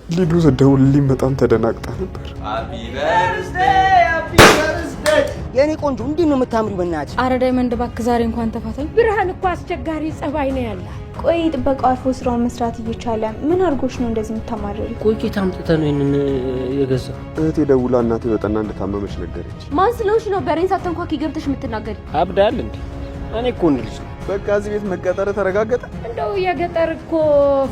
ሊዱ ዘደውልልኝ በጣም ተደናግጣ ነበር። ሃፒ በርዝዴይ የኔ ቆንጆ እንዴት ነው የምታምሪው? በእናትሽ አረ ዳይመንድ እባክህ ዛሬ እንኳን ተፋታኝ። ብርሃን እኮ አስቸጋሪ ጸባይ ነው ያለ። ቆይ ጥበቃው አልፎ ስራውን መስራት እየቻለ ምን አርጎሽ ነው እንደዚህ የምታማርሪ? ቆይ ታምጥተህ ነው ይሄንን የገዛው? እህቴ ደውላ እናቴ በጠና እንደታመመች ነገረች። ማን ስለሆንሽ ነው በሬን ሳትንኳኪ ገብተሽ የምትናገሪ? አብዳል እንዴ? እኔ እኮ ልጅ ነው። በቃ እዚህ ቤት መቀጠር ተረጋገጠ። እንደው የገጠር እኮ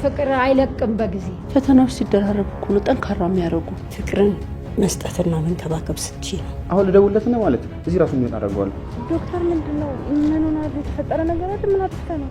ፍቅር አይለቅም በጊዜ። ፈተናዎች ሲደራረቡ እኮ ነው ጠንካራ የሚያደርጉ። ፍቅርን መስጠትና መንከባከብ ስትይ ነው። አሁን ልደውልለት ነው ማለት እዚህ ራሱ ምን አደርገዋለሁ? ዶክተር ምንድነው? ምን ሆነ? የተፈጠረ ነገር አለ? ምን አጥፍታ ነው?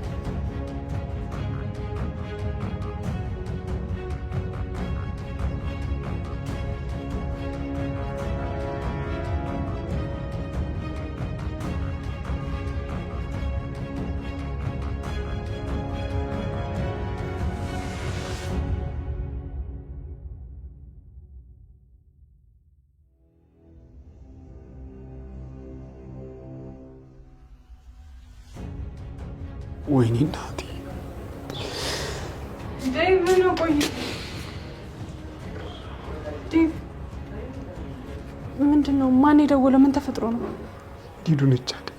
ወይኔ እናቴ ዴቭ ነው። ቆይ ዴቭ ምንድነው? ማን የደወለው? ምን ተፈጥሮ ነው? ሊዱ ነች አይደል?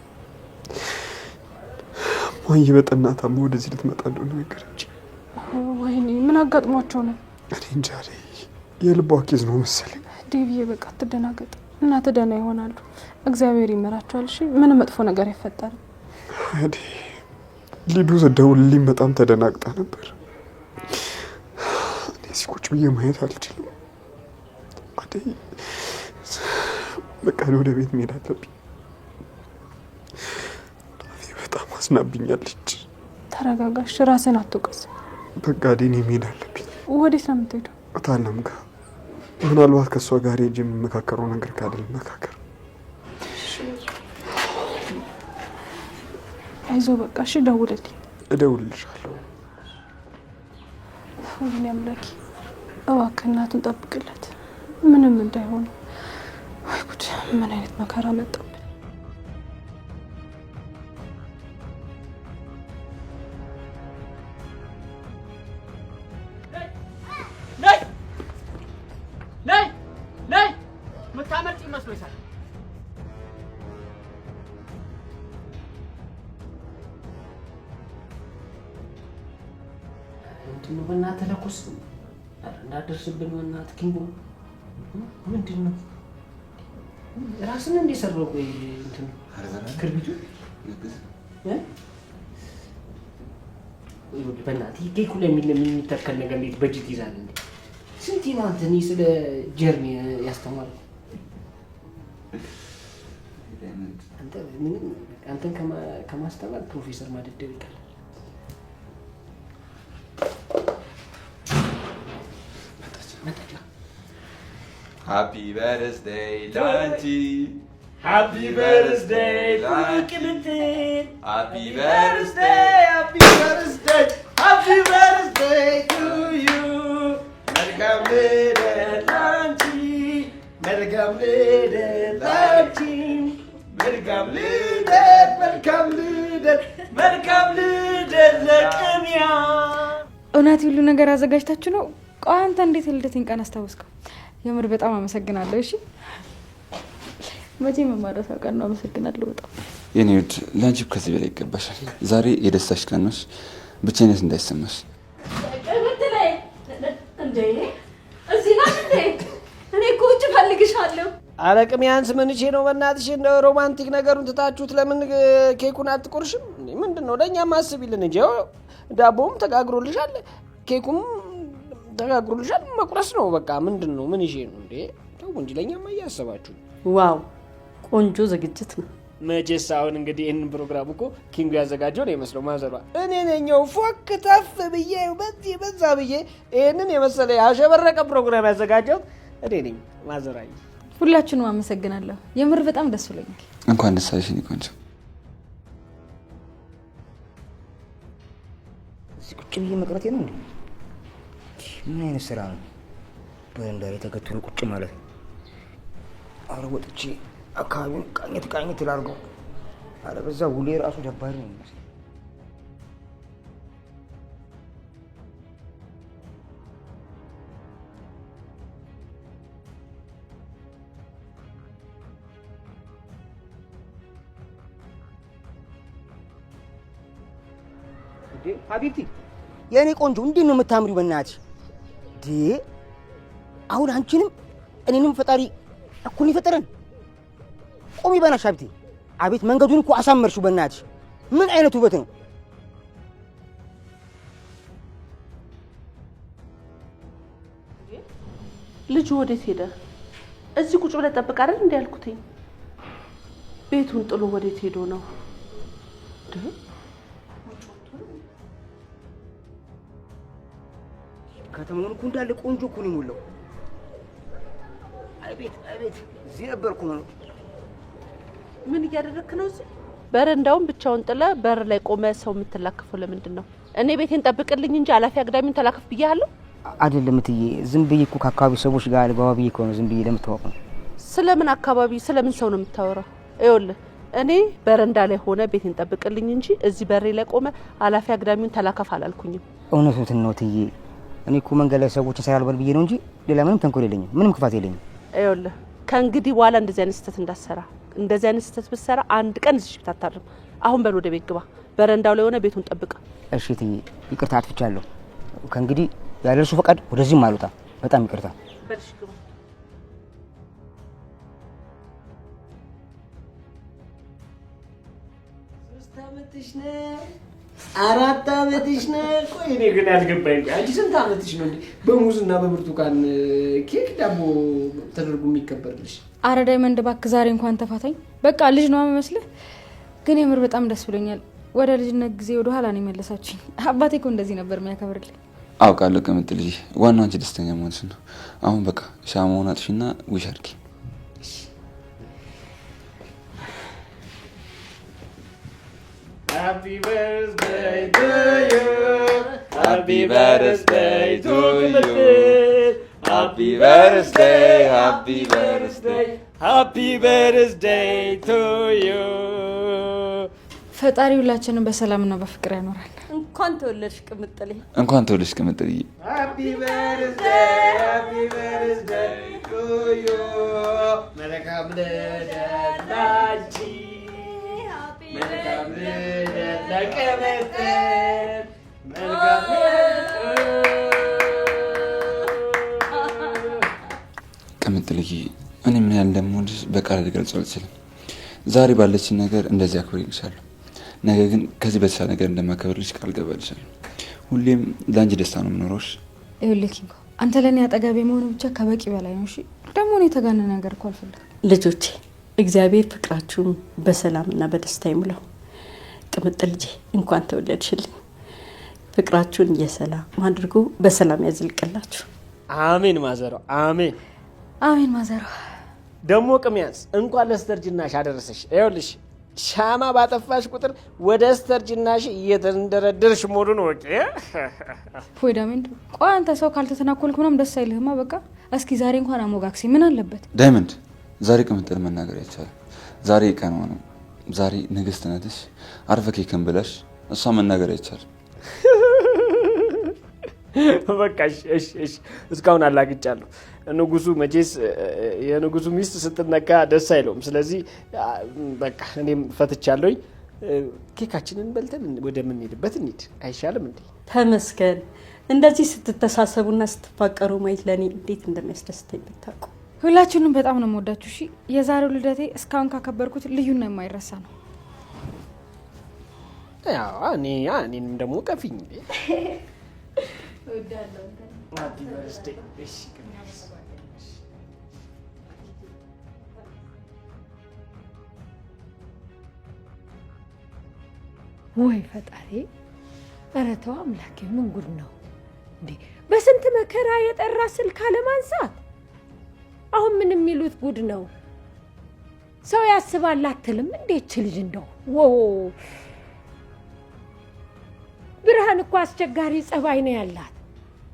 ማን በጠና ታሞ ወደዚህ ልትመጣ እንደሆነ ነገረች። ወይኔ ምን አጋጥሟቸው ነው? እኔ እንጃ። የልቧ ኬዝ ነው መሰለኝ። ዴቭዬ በቃ አትደናገጥ። እናትህ ደህና ይሆናሉ። እግዚአብሔር ይመራቸዋል። እሺ ምንም መጥፎ ነገር አይፈጠርም። ሊዱ ዘደውልልኝ በጣም ተደናግጣ ነበር። እኔ እዚህ ቁጭ ብዬ ማየት አልችልም። አደይ በቃ ወደ ቤት መሄድ አለብኝ። እናቴ በጣም አዝናብኛለች። ተረጋጋሽ፣ ራስን አትውቀስ። በቃ አደይ እኔ መሄድ አለብኝ። ወዴት ነው የምትሄደው? ታናም ጋር ምናልባት ከእሷ ጋር ሄጄ የምመካከረው ነገር ካለ ልመካከር። አይዞህ በቃ እሺ፣ ደውልልኝ። እደውልልሻለሁ። ወይኔ አምላኬ እባክህ እናቱን ጠብቅለት፣ ምንም እንዳይሆኑ። ወይ ጉድ! ምን አይነት መከራ መጣብን። ነይ ምታመርጥ ይመስሎሻል? ምንድነው? በእናትህ ለኩስ እንዳደርስብን በእናትህ ኪንጎ ምንድነው? ራስን እንደሰራው ቆይ እንትን ክርቢቱ በእናትህ ኬኩ ላይ የሚተከል ነገር እንዴት በጅት ይዛል እንዴ? ስንት ነው አንተ እኔ ስለ ጀርሚ ያስተማርኩ? አንተ ምንም አንተን ከማስተማር ፕሮፌሰር ማደደብ ይቀላል። Happy birthday, Lanti. Happy birthday, Kukimintin. Happy birthday, happy birthday, happy birthday to you. Welcome little Lanti, welcome little Lanti, welcome little ለቅሚያ። እውነት ሁሉ ነገር አዘጋጅታችሁ ነው? ቆይ አንተ እንዴት የልደቴን ቀን አስታወስከው? የምር በጣም አመሰግናለሁ። እሺ መቼም የማረሳው ቀን ነው። አመሰግናለሁ በጣም የኔ ውድ። ለአንቺ ከዚህ በላይ ይገባሻል። ዛሬ የደስታሽ ቀን ነው። ብቻዬነት እንዳይሰማሽ። እዚህ ናት እንዴ? እኔ እኮ ውጭ ፈልግሻለሁ። አለቅም ያንስ ምንቼ ነው? በእናትሽ እንደ ሮማንቲክ ነገሩን ትታችሁት ለምን ኬኩን አትቆርሽም? ምንድነው? ለእኛም አስቢልን እንጂ ዳቦም ተጋግሮልሻል፣ ኬኩም ተጋግሮልሻል። መቁረስ ነው በቃ። ምንድነው? ምን ይሄ ነው እንዴ? ተው እንጂ ለእኛም እያሰባችሁ። ዋው ቆንጆ ዝግጅት ነው። መቼስ አሁን እንግዲህ ይህንን ፕሮግራም እኮ ኪንጉ ያዘጋጀው ነው የመስለው። ማዘሯ እኔ ነኛው ፎክ ተፍ ብዬ በዚህ በዛ ብዬ ይህንን የመሰለ ያሸበረቀ ፕሮግራም ያዘጋጀው እኔ ነኝ። ማዘራኝ ሁላችሁንም አመሰግናለሁ። የምር በጣም ደስ ብሎኛል። እንኳን ደስ አለሽ የኔ ቆንጆ። እዚህ ቁጭ ብዬ መቅረቴ ነው እንዴ? ምን አይነት ስራ ነው? በረንዳ ላይ ተከትሎ ቁጭ ማለት። አረ ወጥቼ አካባቢውን ቃኘት ላድርገው። አረ በዛ ውሌ ራሱ ደባሪ ነው የሚመስለው። ሀቢብቲ የኔ ቆንጆ እንዴት ነው የምታምሪው? በእናትሽ አሁን አንቺንም እኔንም ፈጣሪ እኩል ይፈጠረን። ቆሚ በእናትሽ ሀቢብቲ። አቤት መንገዱን እኮ አሳመርሽው። በእናትሽ ምን አይነት ውበት ነው! ልጁ ወዴት ሄደ? እዚህ ቁጭ ብለህ ጠብቅ አይደል እንዴ ያልኩትኝ? ቤቱን ጥሎ ወዴት ሄዶ ነው? ከተማውን እኮ እንዳለ ቆንጆ እኮ ነው የሞላው። አቤት አቤት፣ እዚህ ነበርኩ ነው። ምን እያደረክ ነው እዚህ? በረንዳውን ብቻውን ጥለ በር ላይ ቆመ ሰው የምትላከፈው ለምንድን ነው? እኔ ቤቴን ጠብቅልኝ እንጂ አላፊ አግዳሚውን ተላከፍ ብያለሁ አይደለም እትዬ። ዝም ብዬ እኮ ከአካባቢ ሰዎች ጋር ልገባ ብዬ እኮ ነው። ዝም ብዬ ለምታወቅ ነው። ስለምን አካባቢ ስለምን ሰው ነው የምታወራው? ይኸውልህ እኔ በረንዳ ላይ ሆነ ቤቴን ጠብቅልኝ እንጂ እዚህ በሬ ላይ ቆመ አላፊ አግዳሚውን ተላከፍ አላልኩኝም። እውነቱን ነው እትዬ። እኔ እኮ መንገድ ላይ ሰዎችን ሳያልበል ብዬ ነው እንጂ ሌላ ምንም ተንኮል የለኝም፣ ምንም ክፋት የለኝም። ይኸውልህ ከእንግዲህ በኋላ እንደዚህ አይነት ስህተት እንዳትሰራ። እንደዚህ አይነት ስህተት ብትሰራ አንድ ቀን እዚህ ቤት አታድርም። አሁን በል ወደ ቤት ግባ። በረንዳው ላይ ሆነ ቤቱን ጠብቅ። እሺ እትዬ፣ ይቅርታ አጥፍቻለሁ። ከእንግዲህ ያለ እርሱ ፈቃድ ወደዚህም አልወጣም። በጣም ይቅርታ። በልሽ ግባ። 3 ዓመትሽ ነው? 4 ዓመትሽ ነው? ቆይ እኔ ግን አልገባኝ። አንቺ ስንት ዓመትሽ ነው እንዴ በሙዝና በብርቱካን ኬክ ዳቦ ተደርጎ የሚከበርልሽ? አረ ዳይመንድ እባክህ ዛሬ እንኳን ተፋታኝ። በቃ ልጅ ነው የምመስልህ። ግን የምር በጣም ደስ ብሎኛል። ወደ ልጅነት ጊዜ ወደ ኋላ ነው የመለሳችኝ። አባቴ እኮ እንደዚህ ነበር የሚያከብርልኝ። አውቃለሁ ቅምጥል ልጅ፣ ዋናው አንቺ ደስተኛ መሆንሽ ነው። አሁን በቃ ሻማውን አጥፊና ዊሽ አድርጊ። Happy birthday to you. Happy birthday to you. Happy birthday, happy birthday. Happy birthday to you. ፈጣሪ ሁላችንን በሰላምና በፍቅር ያኖራል። እንኳን ተወለድሽ ቅምጥሌ። እንኳን ተወለድሽ ቅምጥሌ። Happy birthday, happy birthday to you. መልካም ልደት ላንቺ። መልካም ልደት ለቅምጥል። መልካም ቅምጥልዬ፣ እኔ ምን ያህል እንደምወድሽ በቃል ልገልጸው አልችልም። ዛሬ ባለችን ነገር እንደዚህ አክብሬልሻለሁ። ነገ ግን ከዚህ በተሻለ ነገር እንደማከብርልሽ ቃል ገባልሻለሁ። ሁሌም ለአንቺ ደስታ ነው የምኖረውሽ። ይኸውልህ ኪንጎ፣ አንተ ለእኔ አጠገቤ መሆኑ ብቻ ከበቂ በላይ ነው። እሺ ደግሞ እኔ የተጋነነ ነገር እኮ አልፈልግም። ልጆቼ እግዚአብሔር ፍቅራችሁን በሰላምና በደስታ ይሙላው። ቅምጥል ልጄ እንኳን ተወለድሽልኝ። ፍቅራችሁን እየሰላም አድርጎ በሰላም ያዝልቅላችሁ። አሜን ማዘሮ፣ አሜን አሜን ማዘሮ። ደግሞ ቅሚያንስ እንኳን ለስተርጅናሽ አደረሰሽ። ይኸውልሽ ሻማ ባጠፋሽ ቁጥር ወደ ስተርጅናሽ እየተንደረደርሽ መሆኑን ወቄ። ፎይ ዳይመንድ፣ ቆይ አንተ ሰው ካልተተናኮልክ ምናምን ደስ አይልህማ? በቃ እስኪ ዛሬ እንኳን አሞጋክሲ ምን አለበት? ዳይመንድ፣ ዛሬ ቅምጥል መናገር አይቻልም። ዛሬ ቀን ነው። ዛሬ ንግስት ነትሽ። አርፈህ ኬክን ብለሽ እሷ መናገር አይቻልም። በቃ እሺ፣ እስካሁን አላግጫለሁ። ንጉሱ መቼስ የንጉሱ ሚስት ስትነካ ደስ አይለውም። ስለዚህ በቃ እኔም ፈትቻለሁኝ። ኬካችንን በልተን ወደምንሄድበት እንሂድ አይሻልም እንዴ? ተመስገን። እንደዚህ ስትተሳሰቡና ስትፋቀሩ ማየት ለእኔ እንዴት እንደሚያስደስተኝ ብታውቁ። ሁላችሁንም በጣም ነው የምወዳችሁ። እሺ የዛሬው ልደቴ እስካሁን ካከበርኩት ልዩና የማይረሳ ነው። ያው እኔንም ደግሞ ቀፊኝ። ወይ ፈጣሪ! ኧረ ተው አምላኬ፣ ምን ጉድ ነው እንዴ! በስንት መከራ የጠራ ስልክ አለማንሳት። አሁን ምን የሚሉት ጉድ ነው? ሰው ያስባል አትልም እንዴች ልጅ እንደው ብርሃን እኮ አስቸጋሪ ጸባይ ነው ያላት።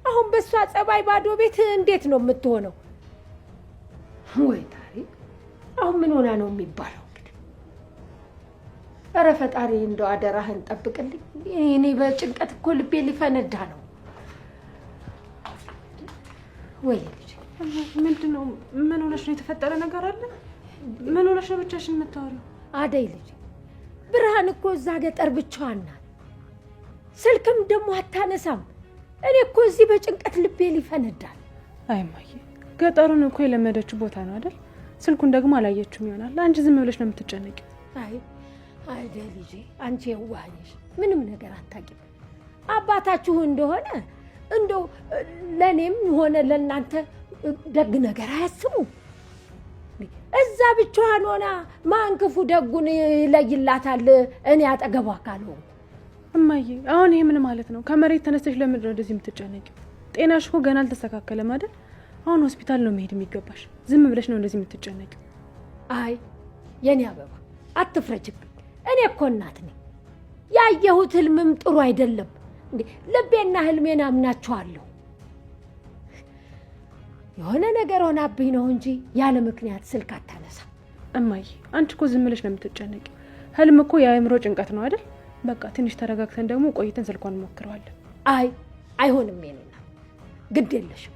አሁን በሷ ጸባይ ባዶ ቤት እንዴት ነው የምትሆነው? ወይ ታሪክ! አሁን ምን ሆና ነው የሚባለው? እንግዲህ ኧረ ፈጣሪ እንደው አደራህን ጠብቅልኝ። እኔ በጭንቀት እኮ ልቤ ሊፈነዳ ነው። ወይ ልጅ ምንድነው? ምን ሆነሽ ነው? የተፈጠረ ነገር አለ? ምን ሆነሽ ነው ብቻሽን የምታወሪው? አደይ ልጅ፣ ብርሃን እኮ እዛ ገጠር ብቻዋን ናት። ስልክም ደግሞ አታነሳም። እኔ እኮ እዚህ በጭንቀት ልቤ ሊፈነዳል። አይ እማዬ፣ ገጠሩን እኮ የለመደችው ቦታ ነው አይደል? ስልኩን ደግሞ አላየችውም ይሆናል። አንቺ ዝም ብለሽ ነው የምትጨነቂው። አይ ልጄ፣ አንቺ የዋህ ነሽ፣ ምንም ነገር አታውቂም። አባታችሁ እንደሆነ እንደው ለእኔም ሆነ ለእናንተ ደግ ነገር አያስቡ። እዛ ብቻዋን ሆና ማን ክፉ ደጉን ይለይላታል? እኔ አጠገቧ ካልሆንኩ። እማዬ አሁን ይሄ ምን ማለት ነው? ከመሬት ተነስተሽ ለምንድን ነው እንደዚህ የምትጨነቂው? ጤናሽ እኮ ገና አልተስተካከለም አይደል? አሁን ሆስፒታል ነው መሄድ የሚገባሽ። ዝም ብለሽ ነው እንደዚህ የምትጨነቂው። አይ የኔ አበባ አትፍረጅብኝ። እኔ እኮ እናት ነኝ። ያየሁት ህልምም ጥሩ አይደለም። እንዴ ልቤና ህልሜን አምናቸዋለሁ። የሆነ ነገር ሆናብኝ ነው እንጂ ያለ ምክንያት ስልክ አታነሳ። እማዬ አንቺ እኮ ዝም ብለሽ ነው የምትጨነቂው። ህልም እኮ የአእምሮ ጭንቀት ነው አይደል? በቃ ትንሽ ተረጋግተን ደግሞ ቆይተን ስልኳን እንሞክረዋለን። አይሆንም የኔና ግድ የለሽም።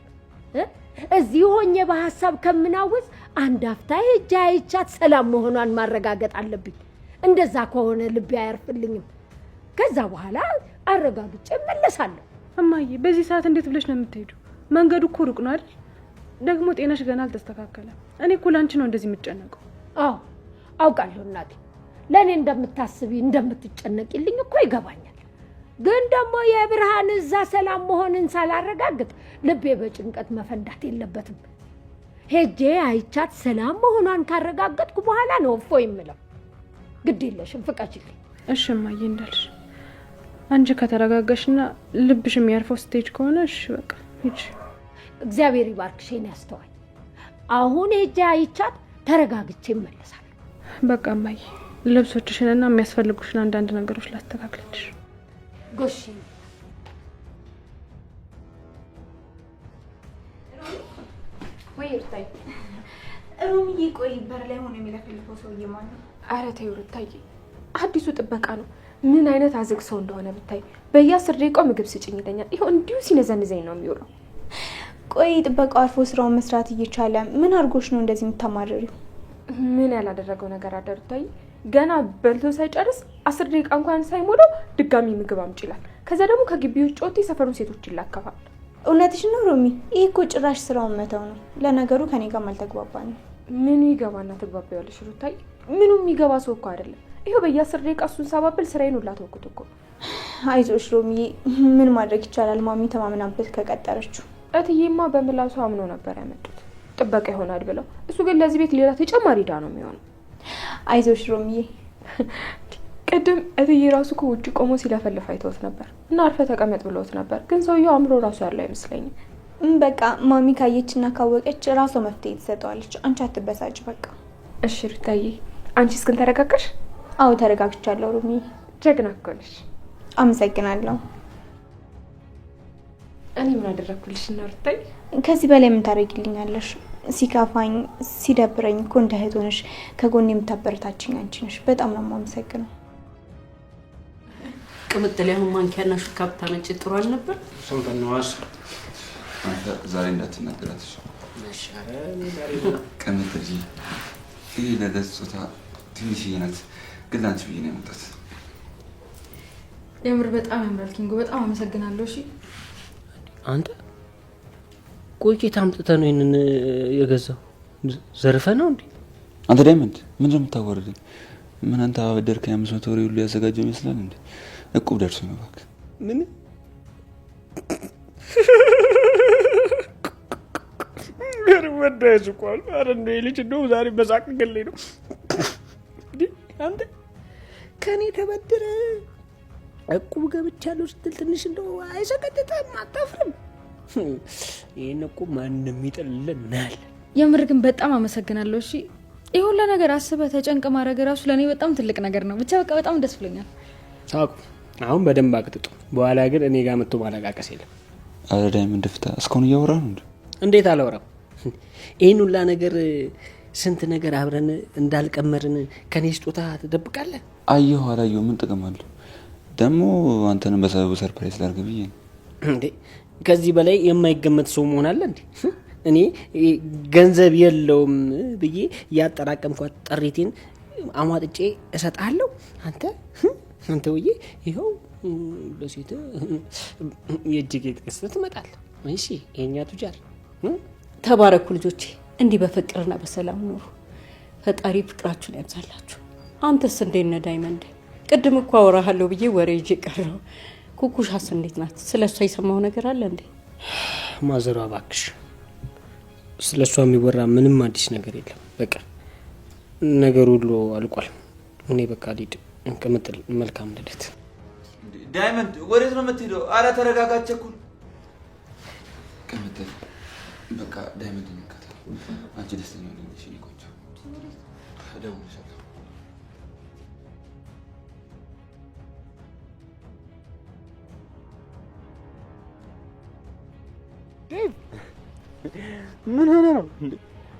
እዚህ ሆኜ በሐሳብ ከምናወዝ አንድ አፍታ ሄጄ አይቻት ሰላም መሆኗን ማረጋገጥ አለብኝ። እንደዛ ከሆነ ልቤ አያርፍልኝም። ከዛ በኋላ አረጋግጬ እመለሳለሁ። እማዬ በዚህ ሰዓት እንዴት ብለሽ ነው የምትሄጂው? መንገዱ እኮ ሩቅ ነው አይደል? ደግሞ ጤናሽ ገና አልተስተካከለም። እኔ እኮ ላንቺ ነው እንደዚህ የምትጨነቀው። አውቃለሁ እናቴ፣ ለእኔ እንደምታስቢ እንደምትጨነቂልኝ እኮ ይገባኛል። ግን ደግሞ የብርሃን እዛ ሰላም መሆንን ሳላረጋግጥ ልቤ በጭንቀት መፈንዳት የለበትም። ሄጄ አይቻት ሰላም መሆኗን ካረጋገጥኩ በኋላ ነው እፎ የምለው። ግድ የለሽም ፍቀጂልኝ። እሺ እማዬ እንዳልሽ። አንቺ ከተረጋጋሽና ልብሽ የሚያርፈው ስቴጅ ከሆነ እሺ በቃ ሂጂ። እግዚአብሔር ይባርክሽ የኔ አስተዋይ። አሁን ሄጄ አይቻት ተረጋግቼ እመለሳለሁ። በቃ እማዬ ልብሶችሽንና የሚያስፈልጉሽን አንዳንድ ነገሮች ላስተካክልልሽ። ጎሽ ወይ ሩታዬ። ሮሚዬ ቆይ በር ላይ ሆኖ የሚለፈልፈው ሰውዬ ማን ነው? ኧረ ተይው ሩታዬ፣ አዲሱ ጥበቃ ነው። ምን አይነት አዝግ ሰው እንደሆነ ብታይ። በየ10 ደቂቃው ምግብ ስጭኝ ይለኛል። ይኸው እንዲሁ ሲነዘንዘኝ ነው የሚውለው። ቆይ ጥበቃው አርፎ ስራውን መስራት እየቻለ ምን አድርጎሽ ነው እንደዚህ የምታማርሪው? ምን ያላደረገው ነገር አለ ሩታዬ? ገና በልቶ ሳይጨርስ 10 ደቂቃ እንኳን ሳይሞላው ድጋሚ ምግብ አምጪ ይላል። ከዛ ደግሞ ከግቢ ውጭ ወጥቶ የሰፈሩን ሴቶች ይላከፋል። እውነትሽ ነው ሮሚ? ይህ እኮ ጭራሽ ስራውን መተው ነው። ለነገሩ ከኔ ጋር አልተግባባንም። ምኑ ይገባና ትግባቢያለሽ ሩታዬ? ምኑ የሚገባ ሰው እኮ አይደለም። ይሄው በየ10 ደቂቃ እሱን ሳባብል ስራዬን ሁላ ተውኩት እኮ። አይዞሽ ሮሚ፣ ምን ማድረግ ይቻላል? ማሚ ተማምናበት ከቀጠረችው። እትዬማ በምላሱ አምኖ ነበር ያመጡት ጥበቃ ይሆናል ብለው። እሱ ግን ለዚህ ቤት ሌላ ተጨማሪ ዕዳ ነው የሚሆነው። አይዞሽ ሮሚዬ። ቅድም እትዬ ራሱ እኮ ውጭ ቆሞ ሲለፈልፍ አይተውት ነበር እና አርፈ ተቀመጥ ብለውት ነበር። ግን ሰውየው አምሮ ራሱ ያለው አይመስለኝም። በቃ ማሚ ካየችና ካወቀች ራሷ መፍትሄ ትሰጠዋለች። አንቺ አትበሳጭ በቃ። እሺ ሩታዬ፣ አንቺ እስክን ተረጋጋሽ? አዎ ተረጋግቻለሁ ሮሚ። ጀግና እኮ ነሽ። አመሰግናለሁ። እኔ ምን አደረኩልሽ እና ሩታዬ? ከዚህ በላይ ምን ታደርጊልኛለሽ? ሲካፋኝ ሲደብረኝ እኮ እንደ እህት ሆነሽ ከጎኔ የምታበረታችኝ አንቺ ነሽ። በጣም ነው የማመሰግነው። ቅምጥል ያሁን ማንኪያና ሹካ ብታመጪ ጥሩ አልነበር? ሰምተናዋስ። አንተ ዛሬ እንዳትናገራት ቅምጥል። ይሄ ለደስታ ትንሽዬ ናት፣ ግን ላንቺ ብዬ ነው ያመጣት። የምር በጣም ያምራል ኪንጎ፣ በጣም አመሰግናለሁ። እሺ አንተ ቆይ ኬት አምጥተህ ነው ይሄንን የገዛው? ዘርፈህ ነው እንዴ? አንተ ዳይመንድ ምንድን ነው የምታወርደኝ? ምን አንተ አበደርከኝ 500 ብር ሁሉ ያዘጋጀው ይመስላል እንዴ? እቁብ ደርሶ ነው እባክህ። ምን ገርመዳይስ ቋል አረ እንደ ልጅ እንደው ዛሬ በሳቅ ገለኝ ነው እንዴ? አንተ ከኔ ተበድረ እቁብ ገብቻለሁ ስትል ትንሽ እንደው አይሰቀጥጥም? አታፍርም? ይሄን እኮ ማንንም ይጥልልን ናል። የምር ግን በጣም አመሰግናለሁ። እሺ ይሄ ሁሉ ነገር አስበህ ተጨንቀ ማድረግ ራሱ ለኔ በጣም ትልቅ ነገር ነው። ብቻ በቃ በጣም ደስ ብሎኛል። ሳቁ አሁን በደንብ አቅጥጡ። በኋላ ግን እኔ ጋር መጥቶ ማለቃቀስ የለም። አረ ዳይመንድ ፍታ። እስካሁን እያወራህ ነው እንዴ? እንዴት አላወራም? ይሄን ሁሉ ነገር ስንት ነገር አብረን እንዳልቀመርን ከኔ ስጦታ ትደብቃለህ? አየሁ አላየሁ ምን ጥቅም አለው? ደግሞ አንተንም በሰበቡ ሰርፕራይዝ ላድርግ ብዬ ነው እንዴ። ከዚህ በላይ የማይገመት ሰው መሆን አለ እንዴ? እኔ ገንዘብ የለውም ብዬ ያጠራቀምኳት ጥሪቴን አሟጥጬ እሰጣለሁ። አንተ ወዬ ይኸው በሴት የእጅግ ቅስት ትመጣል። እሺ የኛ ቱጃር ተባረኩ ልጆቼ፣ እንዲህ በፍቅርና በሰላም ኑሩ። ፈጣሪ ፍቅራችሁን ያብዛላችሁ። አንተስ እንዴት ነህ ዳይመንድ? ቅድም እኮ አወራሃለሁ ብዬ ወሬ ይዤ ቀረሁ። ኩኩሻስ እንዴት ናት? ስለሷ የሰማው ነገር አለ እንዴ? ማዘሯ እባክሽ፣ ስለሷ የሚወራ ምንም አዲስ ነገር የለም። በቃ ነገር ሁሉ አልቋል። እኔ በቃ ልሂድ። ቅምጥል መልካም ልደት። ዳይመንድ ወዴት ነው የምትሄደው? አረ ተረጋጋ፣ አትቸኩል። ቅምጥል በቃ ዳይመንድ እንከታል። አንቺ ደስተኛ ነሽ? እኔ ቆንጆ እደውልልሻለሁ። ምን ሆነ ነው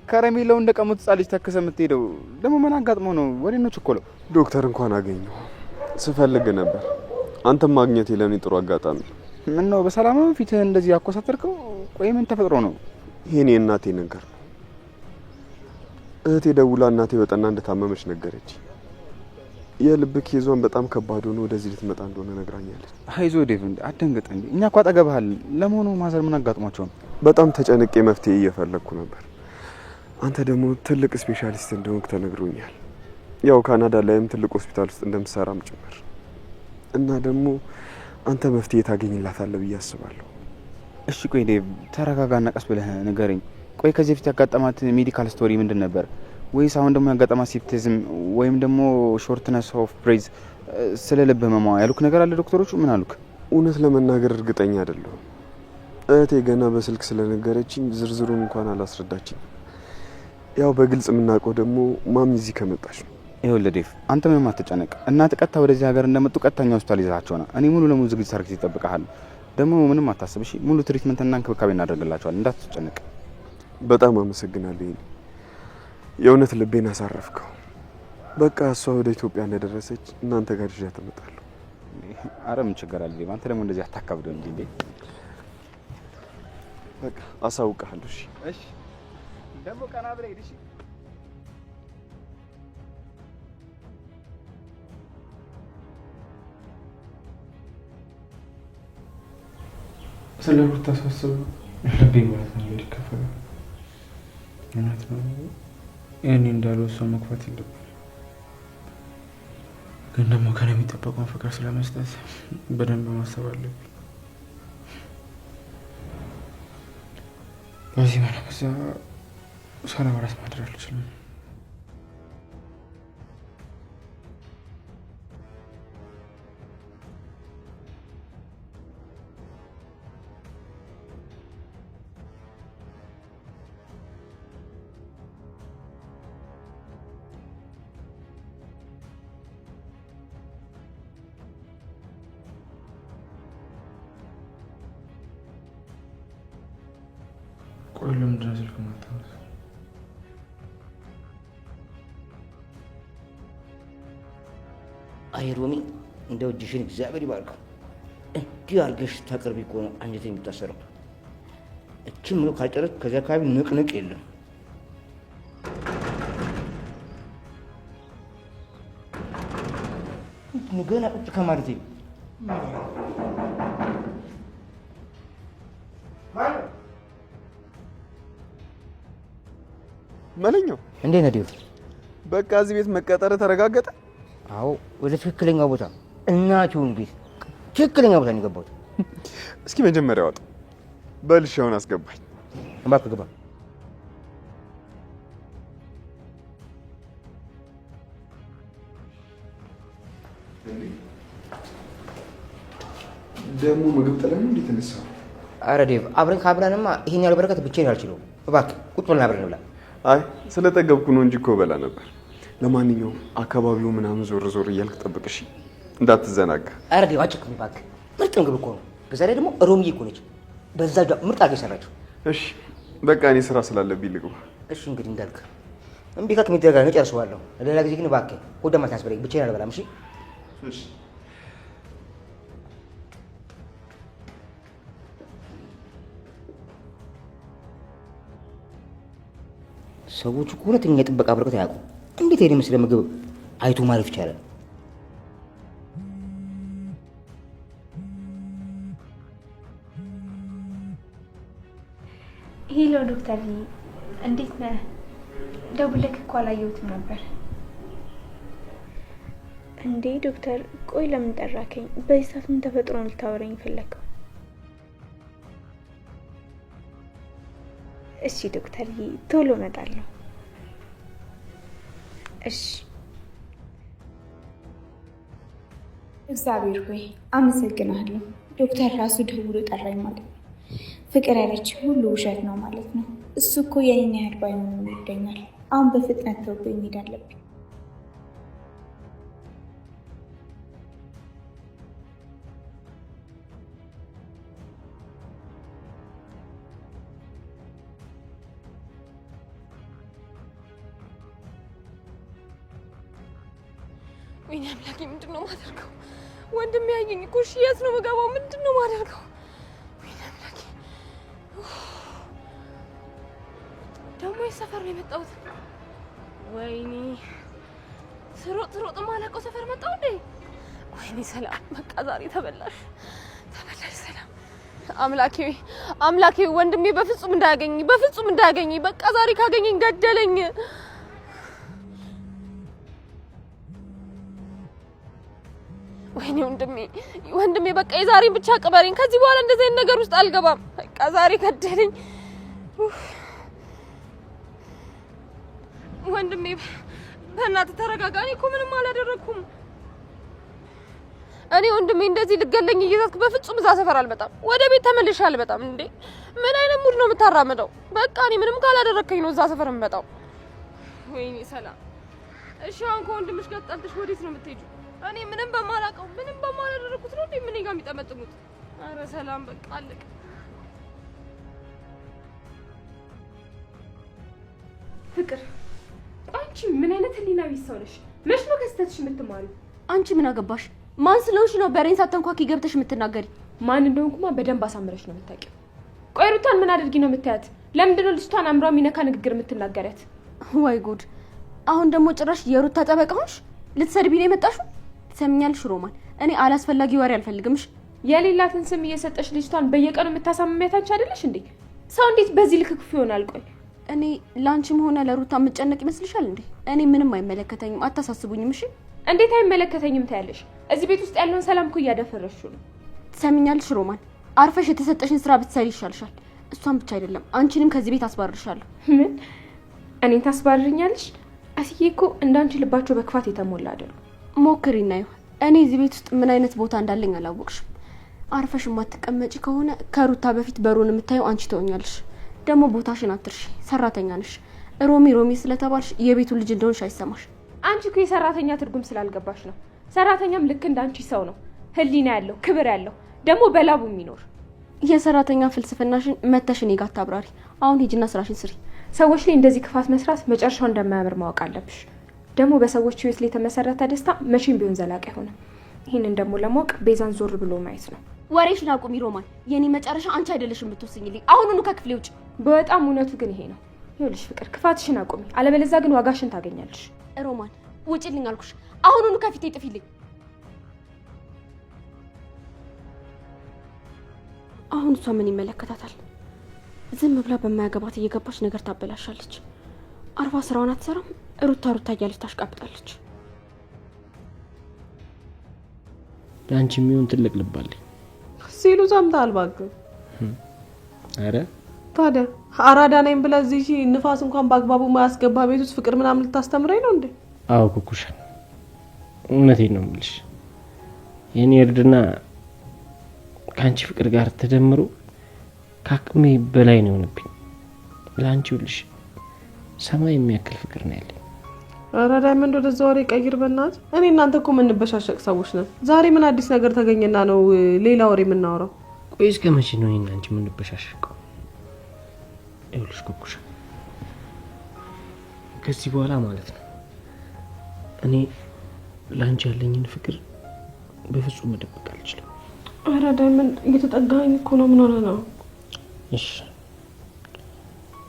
ከረሜላው እንደቀሙት ህጻን ልጅ ተከሰ የምትሄደው? ደግሞ ምን አጋጥሞ ነው? ወዴት ነው ችኮለው? ዶክተር እንኳን አገኘሁ። ስፈልግ ነበር። አንተም ማግኘቴ ለኔ ጥሩ አጋጣሚ። ምን ነው በሰላም ነው ፊትህ እንደዚህ ያኮሳተርከው? ቆይ ምን ተፈጥሮ ነው? ይሄኔ እናቴ ነገር ነው። እህቴ ደውላ እናቴ በጠና እንደታመመች ነገረች። የልብ ኬዟን በጣም ከባድ ሆኖ ወደዚህ ልትመጣ እንደሆነ ነግራኛለች። አይዞ ዴቭ፣ አትደንግጥ እንዴ። እኛ እኮ አጠገብሃል። ለመሆኑ ማዘር ምን አጋጥሟቸው ነው? በጣም ተጨንቄ መፍትሄ እየፈለግኩ ነበር። አንተ ደግሞ ትልቅ ስፔሻሊስት እንደሆንክ ተነግሮኛል። ያው ካናዳ ላይም ትልቅ ሆስፒታል ውስጥ እንደምሰራም ጭምር እና ደግሞ አንተ መፍትሄ ታገኝላታለህ ብዬ አስባለሁ። እሺ ቆይ ዴቭ ተረጋጋና ቀስ ብለህ ንገረኝ። ቆይ ከዚህ በፊት ያጋጠማት ሜዲካል ስቶሪ ምንድን ነበር? ወይስ አሁን ደግሞ ያጋጠማት ሴፕቲዝም ወይም ደግሞ ሾርትነስ ኦፍ ብሬዝ ስለ ልብ ህመሟ ያሉክ ነገር አለ ዶክተሮቹ? ምን አሉክ? እውነት ለመናገር እርግጠኛ አይደለሁም። እህቴ ገና በስልክ ስለነገረችኝ ዝርዝሩን እንኳን አላስረዳችኝ። ያው በግልጽ የምናውቀው ደግሞ ማሚ እዚህ ከመጣች ነው። ይኸውልህ ዴቭ አንተ ምንም አትጨነቅ። እናት ቀጥታ ወደዚህ ሀገር እንደመጡ ቀጥታኛ ሆስፒታል ይዛቸው ነው። እኔ ሙሉ ለሙሉ ዝግጅት አድርጌ ይጠብቃል። ደግሞ ምንም አታስብ እሺ። ሙሉ ትሪትመንትና እንክብካቤ እናደርግላቸዋለን። እንዳትጨነቅ። በጣም አመሰግናለሁ። የእውነት ልቤን አሳረፍከው። በቃ እሷ ወደ ኢትዮጵያ እንደደረሰች እናንተ ጋር ይዣት እመጣለሁ። አረ ምን ችግር አለ ዴቭ? አንተ ደግሞ እንደዚህ አታካብደው እንጂ እንዴ። በቃ አሳውቅሃለሁ። እሺ እሺ። ደግሞ ቀና ብለህ ሂድ። እሺ ስለ ሩታ ሳስብ ልቤ ማለት ነው ይከፈላል። እውነት ነው። እኔ እንዳለው ሰው መክፈት የለብኝም፣ ግን ደግሞ ከኔ የሚጠበቀውን ፍቅር ስለመስጠት በደንብ ማሰብ አለብኝ። በዚህ በዛ ሰላም ራስ ማድረግ አልችልም። ቆይ ለምንድን ነው ስልክ ማታነሳው? አይ ሮሚ፣ እንደው እጅሽን እግዚአብሔር ይባርከው። እንዲህ አድርገሽ ታቅርቢ እኮ ነው አንጀቴ የሚታሰረው። እችም ነው ካልጨረስኩ ከዚያ አካባቢ ንቅንቅ የለም። ገና ቁጭ ከማለቴ መለኛው እንዴት ነህ ዴቭ? በቃ እዚህ ቤት መቀጠር ተረጋገጠ? አዎ፣ ወደ ትክክለኛው ቦታ እናቱን ቤት ትክክለኛ ቦታ ነው የገባሁት። እስኪ መጀመሪያ ወጣ በልሻውን አስገባኝ። እባክህ ግባ። ደግሞ ምግብ ጥለን እንዴት ተነሳው? አረ ዴቭ አብረን ካብራንማ ይሄን ያለ በረከት ብቻዬን አልችለውም። እባክህ ቁጭ ብለን አብረን እንብላ። አይ ስለጠገብኩ ነው እንጂ እኮ በላ ነበር። ለማንኛውም አካባቢው ምናምን ዞር ዞር እያልክ ጠብቅ እሺ፣ እንዳትዘናጋ። አረ ዴቭ አጭቅም እባክህ፣ ምርጥ ምግብ እኮ ነው። በዛ ላይ ደግሞ ሮሚዬ እኮ ነች በዛ ምርጥ አድርጋ የሰራችው። እሺ በቃ እኔ ስራ ስላለብኝ ልግባ። እሺ እንግዲህ እንዳልክ እምቢ ካልክ የሚደረጋ ነው ጨርሰዋለሁ። ሌላ ጊዜ ግን እባክህ ሆድ ማታስበለኝ፣ ብቻዬን አልበላም። እሺ እሺ። ሰዎቹ እኮ እውነተኛ የጥበቃ በረከት አያውቁም። እንዴት ይሄን የመሰለ ምግብ አይቶ ማለፍ ይቻላል? ሄሎ ዶክተር፣ እንዴት ነህ? ደውለህ እኮ አላየሁትም ነበር። እንዴ ዶክተር፣ ቆይ ለምን ጠራከኝ? በዚህ ሰዓት ምን ተፈጥሮ ነው ልታወራኝ ፈለከው? እሺ ዶክተር፣ ቶሎ እመጣለሁ። እሺ። እግዚአብሔር ሆይ አመሰግናለሁ። ዶክተር ራሱ ደውሎ ጠራኝ ማለት ነው። ፍቅር ያለች ሁሉ ውሸት ነው ማለት ነው። እሱ እኮ የኔን ያህል ባይሆን ይወደኛል። አሁን በፍጥነት ተውቶ መሄድ አለብኝ። ወይኔ አምላኬ፣ ምንድን ነው የማደርገው? ወንድሜ ያየኝ እኮ። እሺ የት ነው የምገባው? ምንድን ነው የማደርገው? ወይኔ አምላኬ፣ ደግሞ የት ሰፈር ነው የመጣሁት? ወይኔ ስሮጥ የማላውቀው ሰፈር መጣሁ እንዴ? ወይኔ ሰላም፣ በቃ ዛሬ ተበላሽ። ሰላም። አምላኬ ወንድሜ በፍጹም እንዳያገኝ፣ በቃ ዛሬ ካገኘኝ ገደለኝ። ወይኔ ወንድሜ በቃ የዛሬን ብቻ ቅበረኝ። ከዚህ በኋላ እንደዚህ አይነት ነገር ውስጥ አልገባም። በቃ ዛሬ ገደለኝ። ወንድሜ በእናትህ ተረጋጋ። እኔ እኮ ምንም አላደረኩም። እኔ ወንድሜ እንደዚህ ልገለኝ እየዛትክ በፍጹም እዛ ሰፈር አልመጣም። ወደ ቤት ተመልሼ አልመጣም። እንዴ ምን አይነት ሙድ ነው የምታራምደው? በቃ እኔ ምንም ካላደረከኝ ነው እዛ ሰፈር የምመጣው። ወይኔ ሰላም፣ እሺ አሁን ከወንድምሽ ጋር ተጣልተሽ ወዴት ነው የምትሄጂው? እኔ ምንም በማላውቀው ምንም በማላደረኩት ነው እንዴ ምን ጋር የሚጠመጥሙት? አረ ሰላም በቃ አለቀ። ፍቅር፣ አንቺ ምን አይነት ህሊናዊ ሰው ነሽ? መች ነው ከስተትሽ የምትማሪው? አንቺ ምን አገባሽ? ማን ስለሆንሽ ነው በሬን ሳትንኳኪ ገብተሽ የምትናገሪ? ማን እንደሆንኩማ በደንብ አሳምረሽ ነው የምታውቂው። ቆይ ሩታን ምን አድርጊ ነው የምታያት? ለምንድን ነው ልጅቷን አምሯ የሚነካ ንግግር የምትናገሪያት? ወይ ጉድ! አሁን ደግሞ ጭራሽ የሩታ ጠበቃ ሆንሽ? ልትሰድቢ ነው የመጣሽው? ትሰሚኛለሽ ሮማን፣ እኔ አላስፈላጊ ወሬ አልፈልግምሽ። የሌላትን ስም እየሰጠሽ ልጅቷን በየቀኑ የምታሳምሚያት አንቺ አይደለሽ እንዴ? ሰው እንዴት በዚህ ልክ ክፉ ይሆናል? ቆይ እኔ ላንቺም ሆነ ለሩታ የምጨነቅ ይመስልሻል እንዴ? እኔ ምንም አይመለከተኝም፣ አታሳስቡኝም። እሺ እንዴት አይመለከተኝም ታያለሽ? እዚህ ቤት ውስጥ ያለውን ሰላም እኮ እያደፈረሽው ነው። ትሰሚኛለሽ ሮማን፣ አርፈሽ የተሰጠሽን ስራ ብትሰሪ ይሻልሻል። እሷን ብቻ አይደለም አንቺንም ከዚህ ቤት አስባርርሻለሁ። ምን? እኔን ታስባርርኛለሽ? አስዬ እኮ እንዳንቺ ልባቸው በክፋት የተሞላ አይደሉ። ሞክሪና ይሁን። እኔ እዚህ ቤት ውስጥ ምን አይነት ቦታ እንዳለኝ አላወቅሽም። አርፈሽ ማትቀመጪ ከሆነ ከሩታ በፊት በሩን የምታየው አንቺ ትሆኛለሽ። ደግሞ ቦታሽን አትርሺ፣ ሰራተኛ ነሽ። ሮሚ ስለተባልሽ የቤቱ ልጅ እንደሆንሽ አይሰማሽ። አንቺ እኮ የሰራተኛ ትርጉም ስላልገባሽ ነው። ሰራተኛም ልክ እንዳንቺ ሰው ነው፣ ህሊና ያለው ክብር ያለው ደግሞ በላቡ የሚኖር። የሰራተኛ ፍልስፍናሽን መተሽ እኔ ጋር አታብራሪ። አሁን ሂጂና ስራሽን ስሪ። ሰዎች ላይ እንደዚህ ክፋት መስራት መጨረሻው እንደማያምር ማወቅ አለብሽ። ደግሞ በሰዎች ህይወት ላይ የተመሰረተ ደስታ መቼም ቢሆን ዘላቂ አይሆንም። ይህንን ደግሞ ለማወቅ ቤዛን ዞር ብሎ ማየት ነው። ወሬሽን አቁሚ ሮማን። የኔ መጨረሻ አንቺ አይደለሽም የምትወስኝልኝ። አሁኑኑ ከክፍሌ ውጭ። በጣም እውነቱ ግን ይሄ ነው። ይኸውልሽ ፍቅር፣ ክፋትሽን አቁሚ፣ አለበለዚያ ግን ዋጋሽን ታገኛለሽ። ሮማን ውጭልኝ አልኩሽ። አሁኑኑ ከፊቴ ጥፊልኝ። አሁን እሷ ምን ይመለከታታል? ዝም ብላ በማያገባት እየገባች ነገር ታበላሻለች። አርባ ስራውን አትሰራም። ሩታ እያለች ታሽቃብጣለች። ለአንቺ የሚሆን ትልቅ ልብ አለኝ ሲሉ ሰምተሃል? እባክህ። አረ ታዲያ አራዳ ነኝ ብለህ እዚህ ንፋስ እንኳን በአግባቡ ማያስገባ ቤት ውስጥ ፍቅር ምናምን ልታስተምረኝ ነው እንዴ? አዎ ኩኩሻ፣ እውነቴን ነው የምልሽ። የኔ እርድና ከአንቺ ፍቅር ጋር ተደምሮ ከአቅሜ በላይ ነው የሆነብኝ። ለአንቺ ይኸውልሽ ሰማይ የሚያክል ፍቅር ነው ያለኝ። አረ ዳይመንድ ወደዛ ወሬ ቀይር በእናትህ። እኔ እናንተ እኮ የምንበሻሸቅ ሰዎች ነን። ዛሬ ምን አዲስ ነገር ተገኘና ነው ሌላ ወሬ የምናወራው? ቆይ እስከ መቼ ነው እኔና አንቺ የምንበሻሸቀው? ይኸውልሽ ኩኩሻ፣ ከዚህ በኋላ ማለት ነው እኔ ለአንቺ ያለኝን ፍቅር በፍጹም መደበቅ አልችልም። አረ ዳይመንድ እየተጠጋኸኝ እኮ ነው። ምን ሆነ ነው? እሺ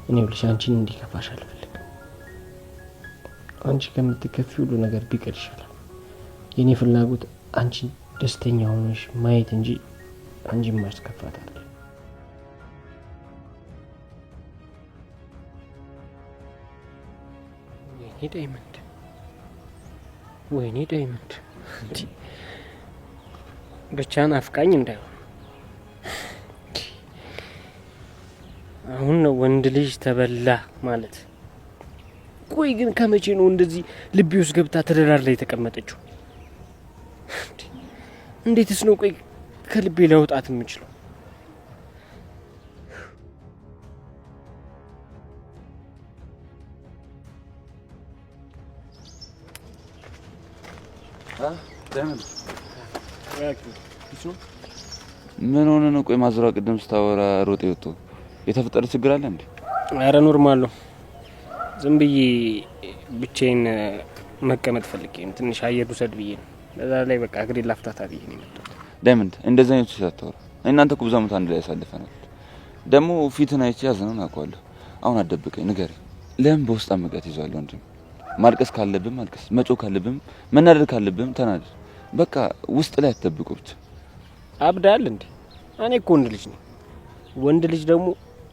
እኔ ይኸውልሽ አንቺን እንዲከፋሽ አልፈልግም። አንቺ ከምትከፊ ሁሉ ነገር ቢቀር ይሻላል። የኔ ፍላጎት አንቺ ደስተኛ ሆነሽ ማየት እንጂ አንቺን ማስከፋት አይደለም። ዳይመንድ ወይኔ ዳይመንድ ብቻን አፍቃኝ እንዳይሆን አሁን ነው ወንድ ልጅ ተበላ ማለት። ቆይ ግን ከመቼ ነው እንደዚህ ልቤ ውስጥ ገብታ ተደራር ላይ የተቀመጠችው? እንዴትስ ነው ቆይ ከልቤ ለውጣት የምችለው? ምን ሆነ ነው? ቆይ ማዝራ ቅድም ስታወራ ሮጥ ይወጡ የተፈጠረ ችግር አለ እንዴ? አረ ኖርማል ነው። ዝም ብዬ ብቻዬን መቀመጥ ፈልጌ ትንሽ አየር ውሰድ ብዬ ነው። በዛ ላይ በቃ እግሬ ላፍታታ ብዬ ነው የመጣሁት። ዳይመንድ እንደዚህ አይነት ሳታወራ እናንተ እኮ ብዙ ዓመት አንድ ላይ ያሳልፈናል። ደግሞ ፊትን አይቼ ያዘነውን አውቀዋለሁ። አሁን አደብቀኝ ንገረኝ። ለምን በውስጥ አመቃት ይዟል? ወንድም ማልቀስ ካለብም ማልቀስ፣ መጮህ ካለብም መናደድ ካለብም ተናደድ። በቃ ውስጥ ላይ አትደብቁ ብቻ። አብዳል እንዴ? እኔ እኮ ወንድ ልጅ ነኝ። ወንድ ልጅ ደግሞ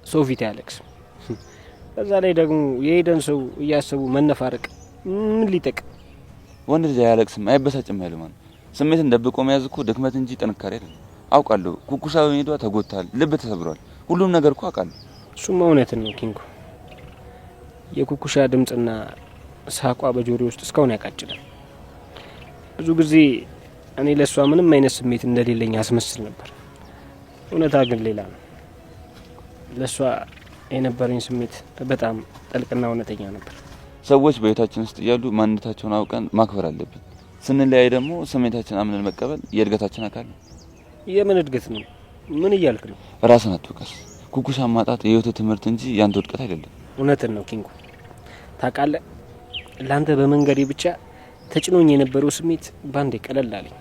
ሰው ፊት አያለቅስም። በዛ ላይ ደግሞ የሄደን ሰው እያሰቡ መነፋረቅ ምን ሊጠቅም? ወንድ ልጅ አያለቅስም አይበሳጭም ያለው ማለት ስሜትን ደብቆ መያዝ እኮ ድክመት እንጂ ጥንካሬ አይደለም። አውቃለሁ ኩኩሻ በሜዷ ተጎድታል፣ ልብ ተሰብሯል። ሁሉም ነገር እኮ አውቃለሁ። እሱማ እውነትን ነው ኪንጎ። የኩኩሻ ድምጽና ሳቋ በጆሮዬ ውስጥ እስካሁን ያቃጭላል። ብዙ ጊዜ እኔ ለሷ ምንም አይነት ስሜት እንደሌለኝ አስመስል ነበር። እውነታ ግን ሌላ ነው። ለሷ የነበረኝ ስሜት በጣም ጥልቅና እውነተኛ ነበር። ሰዎች በህይወታችን ውስጥ እያሉ ማንነታቸውን አውቀን ማክበር አለብን። ስንለያይ ደግሞ ስሜታችን አምነን መቀበል የእድገታችን አካል ነው። የምን እድገት ነው? ምን እያልክ ነው? ራስን አትወቀስ። ኩኩሻን ማጣት የህይወት ትምህርት እንጂ ያንተ ውድቀት አይደለም። እውነትን ነው ኪንጎ። ታውቃለህ፣ ላንተ በመንገዴ ብቻ ተጭኖኝ የነበረው ስሜት ባንዴ ቀለል አለኝ።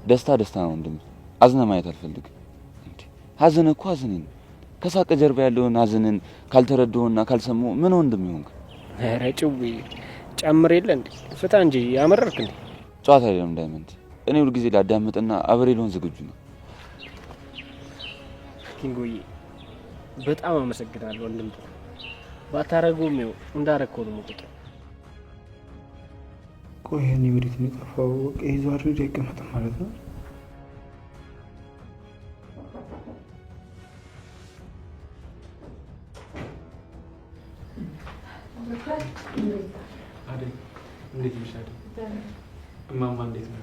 ደስታ ደስታ ነው ወንድም። አዝነ ማየት አልፈልግም። ሀዘን እኮ ሀዘን ነው። ከሳቅ ጀርባ ያለውን ሀዘንን ካልተረዳውና ካልሰማው ምን ወንድም ይሆንክ? ኧረ ጭዌ ጨምር የለ እንዴ? ፍታ እንጂ ያመረርክ እንዴ? ጨዋታ አይደለም ዳይመንድ። እኔ ሁሉ ጊዜ ላዳምጥና አብሬ ልሆን ዝግጁ ነው። ኪንጎዬ በጣም አመሰግናለሁ ወንድም። ባታረጉም ነው እንዳረከው ነው ሞት። ቆይ እኔ ወዴት ነው የጠፋው? ይዞ አይደል ይቀመጥ ማለት ነው? አይደል እንዴት ይሻላል? እማማ እንዴት ነው?